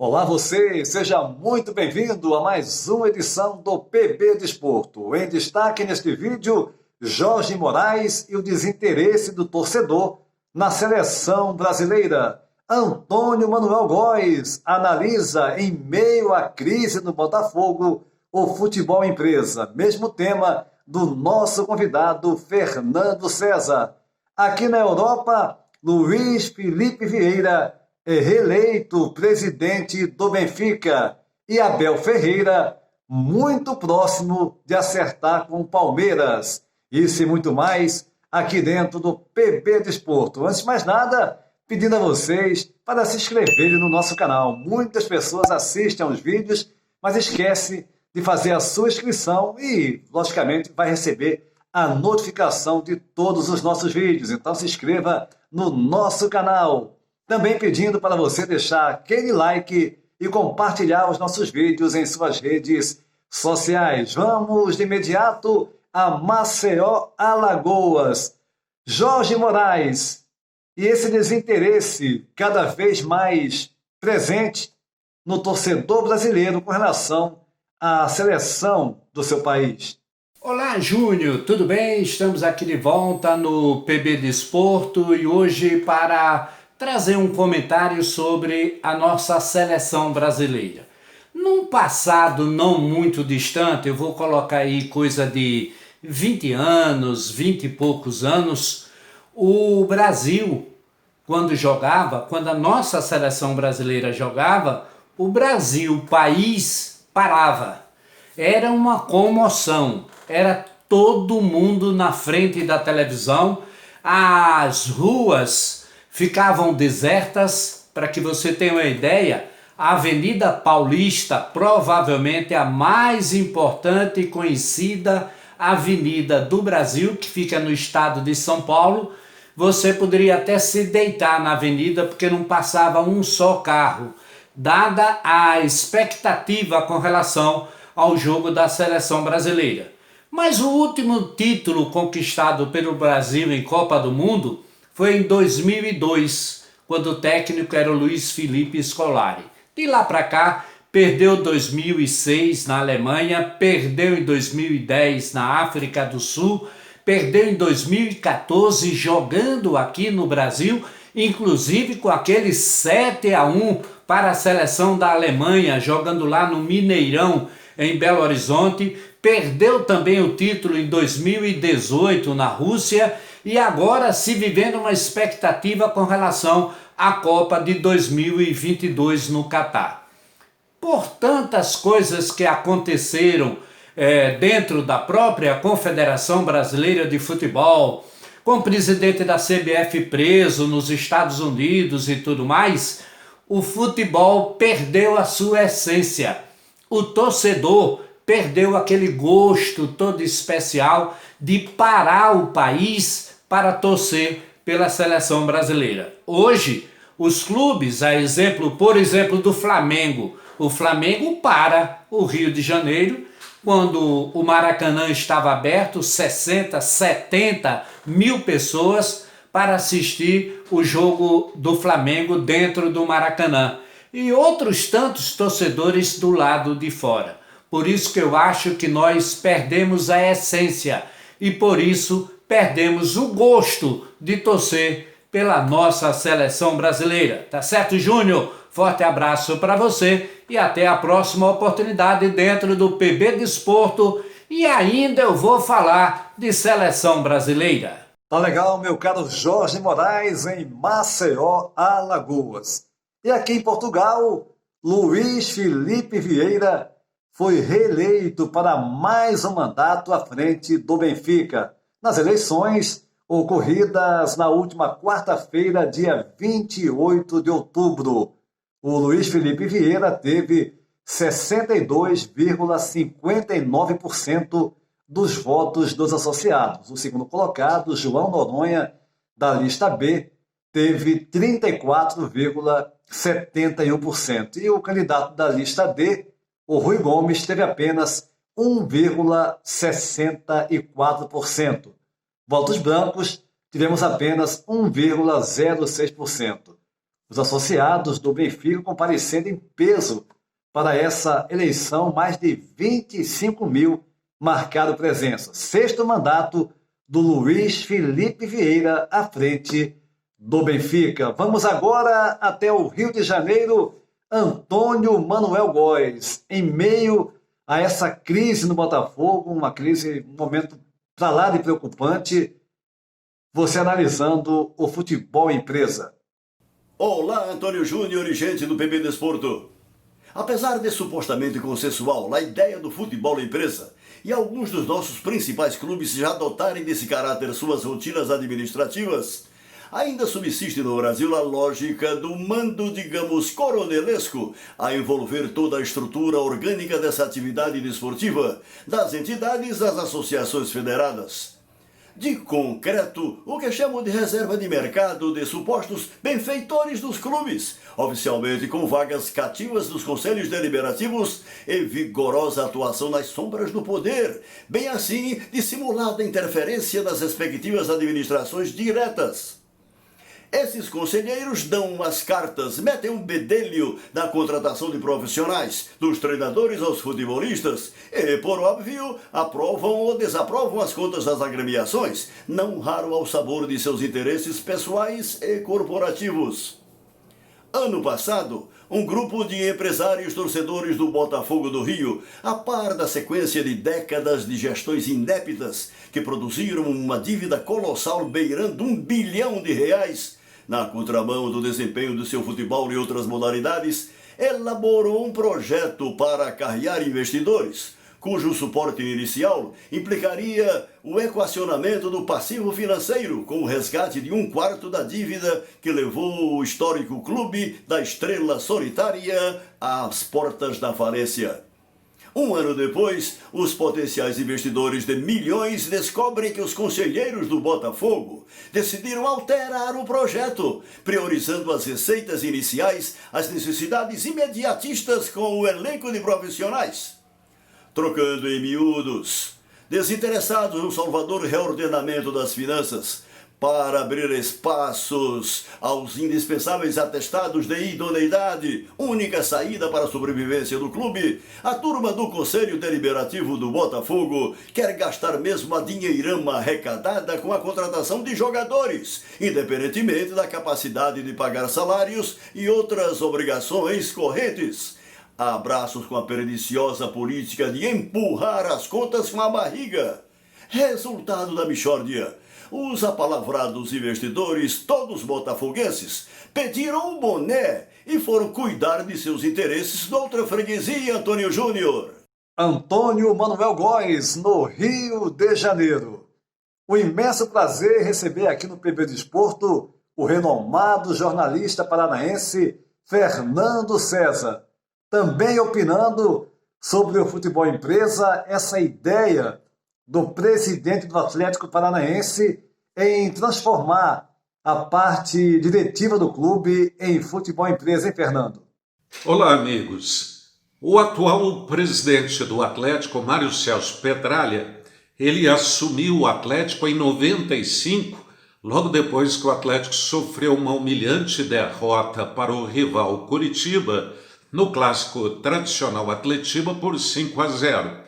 Olá você, seja muito bem-vindo a mais uma edição do PB Desporto. Em destaque neste vídeo, Jorge Moraes e o desinteresse do torcedor na seleção brasileira. Antônio Manuel Góes analisa em meio à crise do Botafogo o futebol empresa, mesmo tema do nosso convidado Fernando César. Aqui na Europa, Luiz Felipe Vieira é reeleito presidente do Benfica e Abel Ferreira muito próximo de acertar com o Palmeiras. Isso e muito mais aqui dentro do PB Desporto. Antes de mais nada, pedindo a vocês para se inscreverem no nosso canal. Muitas pessoas assistem aos vídeos, mas esquece de fazer a sua inscrição e, logicamente, vai receber a notificação de todos os nossos vídeos. Então se inscreva no nosso canal. Também pedindo para você deixar aquele like e compartilhar os nossos vídeos em suas redes sociais. Vamos de imediato a Maceió, Alagoas. Jorge Moraes e esse desinteresse cada vez mais presente no torcedor brasileiro com relação à seleção do seu país. Olá, Júnior, tudo bem? Estamos aqui de volta no PB Desporto e hoje para trazer um comentário sobre a nossa seleção brasileira. Num passado não muito distante, eu vou colocar aí coisa de 20 anos, 20 e poucos anos, o Brasil, quando a nossa seleção brasileira jogava, o Brasil, país, parava. Era uma comoção, era todo mundo na frente da televisão, as ruas ficavam desertas. Para que você tenha uma ideia, a Avenida Paulista, provavelmente a mais importante e conhecida avenida do Brasil, que fica no estado de São Paulo, você poderia até se deitar na avenida porque não passava um só carro, dada a expectativa com relação ao jogo da seleção brasileira. Mas o último título conquistado pelo Brasil em Copa do Mundo foi em 2002, quando o técnico era o Luiz Felipe Scolari. De lá para cá, perdeu 2006 na Alemanha, perdeu em 2010 na África do Sul, perdeu em 2014 jogando aqui no Brasil, inclusive com aquele 7-1 para a seleção da Alemanha, jogando lá no Mineirão, em Belo Horizonte. Perdeu também o título em 2018 na Rússia e agora se vivendo uma expectativa com relação à Copa de 2022 no Catar. Por tantas coisas que aconteceram dentro da própria Confederação Brasileira de Futebol, com o presidente da CBF preso nos Estados Unidos e tudo mais, o futebol perdeu a sua essência. O torcedor perdeu aquele gosto todo especial de parar o país para torcer pela seleção brasileira. Hoje, os clubes, por exemplo do Flamengo, o Flamengo para o Rio de Janeiro, quando o Maracanã estava aberto, 60, 70 mil pessoas para assistir o jogo do Flamengo dentro do Maracanã. E outros tantos torcedores do lado de fora. Por isso que eu acho que nós perdemos a essência e por isso perdemos o gosto de torcer pela nossa seleção brasileira. Tá certo, Júnior? Forte abraço para você e até a próxima oportunidade dentro do PB Desporto e ainda eu vou falar de seleção brasileira. Tá legal, meu caro Jorge Moraes, em Maceió, Alagoas. E aqui em Portugal, Luiz Felipe Vieira foi reeleito para mais um mandato à frente do Benfica, nas eleições ocorridas na última quarta-feira, dia 28 de outubro. O Luiz Felipe Vieira teve 62,59% dos votos dos associados. O segundo colocado, João Noronha, da lista B, teve 34,71%. E o candidato da lista D, o Rui Gomes, teve apenas 1,64%. Votos brancos, tivemos apenas 1,06%. Os associados do Benfica comparecendo em peso para essa eleição, mais de 25 mil marcaram presença. Sexto mandato do Luiz Felipe Vieira à frente do Benfica. Vamos agora até o Rio de Janeiro. Antônio Manuel Góes, em meio a essa crise no Botafogo, uma crise, um momento para lá de preocupante, você analisando o futebol empresa. Olá, Antônio Júnior e gente do PB Desporto. Apesar de supostamente consensual a ideia do futebol empresa e alguns dos nossos principais clubes já adotarem desse caráter suas rotinas administrativas, ainda subsiste no Brasil a lógica do mando, digamos, coronelesco, a envolver toda a estrutura orgânica dessa atividade desportiva, das entidades às associações federadas. De concreto, o que chamam de reserva de mercado de supostos benfeitores dos clubes, oficialmente com vagas cativas dos conselhos deliberativos e vigorosa atuação nas sombras do poder, bem assim dissimulada interferência das respectivas administrações diretas. Esses conselheiros dão as cartas, metem um bedelho na contratação de profissionais, dos treinadores aos futebolistas, e, por óbvio, aprovam ou desaprovam as contas das agremiações, não raro ao sabor de seus interesses pessoais e corporativos. Ano passado, um grupo de empresários torcedores do Botafogo do Rio, a par da sequência de décadas de gestões inéptas que produziram uma dívida colossal beirando R$1 bilhão, na contramão do desempenho do seu futebol e outras modalidades, elaborou um projeto para acarrear investidores, cujo suporte inicial implicaria o equacionamento do passivo financeiro com o resgate de 1/4 da dívida que levou o histórico clube da Estrela Solitária às portas da falência. Um ano depois, os potenciais investidores de milhões descobrem que os conselheiros do Botafogo decidiram alterar o projeto, priorizando as receitas iniciais às necessidades imediatistas com o elenco de profissionais. Trocando em miúdos, desinteressados no salvador reordenamento das finanças, para abrir espaços aos indispensáveis atestados de idoneidade, única saída para a sobrevivência do clube, a turma do Conselho Deliberativo do Botafogo quer gastar mesmo a dinheirama arrecadada com a contratação de jogadores, independentemente da capacidade de pagar salários e outras obrigações correntes. Abraços com a perniciosa política de empurrar as contas com a barriga. Resultado da mixórdia. Os apalavrados investidores, todos botafoguenses, pediram o boné e foram cuidar de seus interesses noutra freguesia, Antônio Júnior. Antônio Manuel Góes, no Rio de Janeiro. Um imenso prazer receber aqui no PB Desporto o renomado jornalista paranaense Fernando César, também opinando sobre o futebol empresa, essa ideia do presidente do Atlético Paranaense em transformar a parte diretiva do clube em futebol empresa, hein, Fernando? Olá, amigos. O atual presidente do Atlético, Mário Celso Petralha, ele assumiu o Atlético em 95, logo depois que o Atlético sofreu uma humilhante derrota para o rival Coritiba, no clássico tradicional Atletiba por 5-0.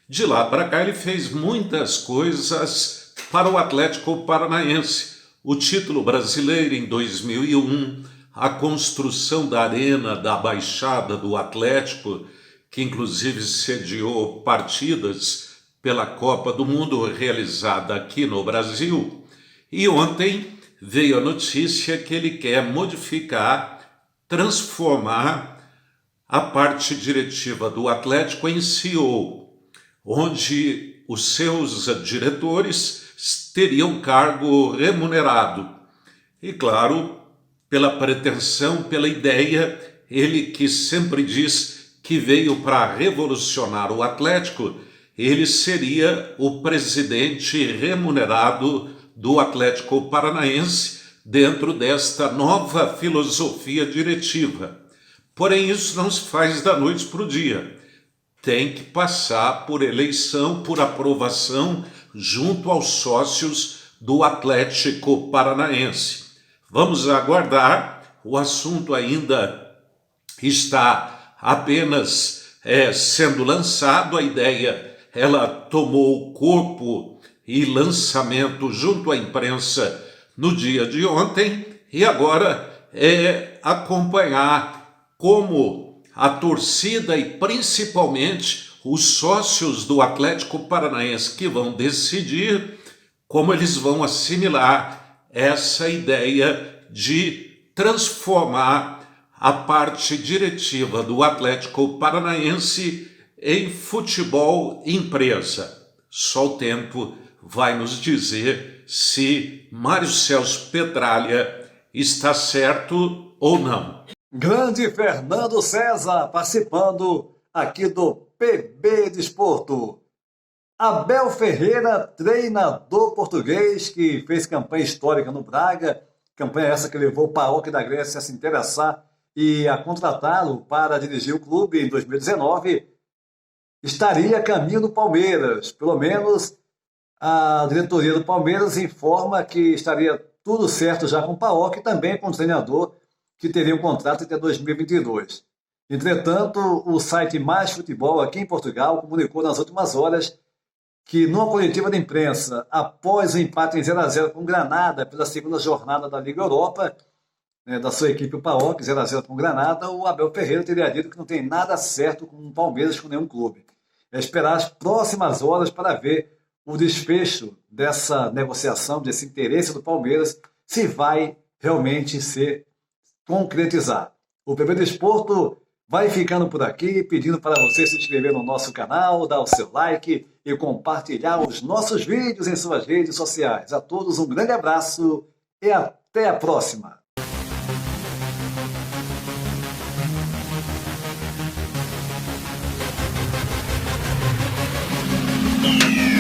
De lá para cá ele fez muitas coisas para o Atlético Paranaense. O título brasileiro em 2001, a construção da Arena da Baixada do Atlético, que inclusive sediou partidas pela Copa do Mundo realizada aqui no Brasil. E ontem veio a notícia que ele quer modificar, transformar a parte diretiva do Atlético em CEO, onde os seus diretores teriam cargo remunerado. E claro, pela pretensão, pela ideia, ele que sempre diz que veio para revolucionar o Atlético, ele seria o presidente remunerado do Atlético Paranaense dentro desta nova filosofia diretiva. Porém, isso não se faz da noite para o dia. Tem que passar por eleição, por aprovação, junto aos sócios do Atlético Paranaense. Vamos aguardar o assunto ainda está apenas sendo lançado, a ideia ela tomou corpo e lançamento junto à imprensa no dia de ontem, e agora é acompanhar como a torcida e principalmente os sócios do Atlético Paranaense que vão decidir como eles vão assimilar essa ideia de transformar a parte diretiva do Atlético Paranaense em futebol empresa. Só o tempo vai nos dizer se Mário Celso Petralha está certo ou não. Grande Fernando César participando aqui do PB Desporto. Abel Ferreira, treinador português que fez campanha histórica no Braga, campanha essa que levou o PAOK da Grécia a se interessar e a contratá-lo para dirigir o clube em 2019, estaria a caminho do Palmeiras. Pelo menos a diretoria do Palmeiras informa que estaria tudo certo já com o PAOK e também com o treinador que teria um contrato até 2022. Entretanto, o site Mais Futebol aqui em Portugal comunicou nas últimas horas que numa coletiva de imprensa, após o empate em 0-0 com o Granada pela segunda jornada da Liga Europa, da sua equipe, o PAOK, 0-0 com o Granada, o Abel Ferreira teria dito que não tem nada certo com o Palmeiras, com nenhum clube. É esperar as próximas horas para ver o desfecho dessa negociação, desse interesse do Palmeiras, se vai realmente se concretizar. O PB Desporto vai ficando por aqui, pedindo para você se inscrever no nosso canal, dar o seu like e compartilhar os nossos vídeos em suas redes sociais. A todos um grande abraço e até a próxima! Yeah.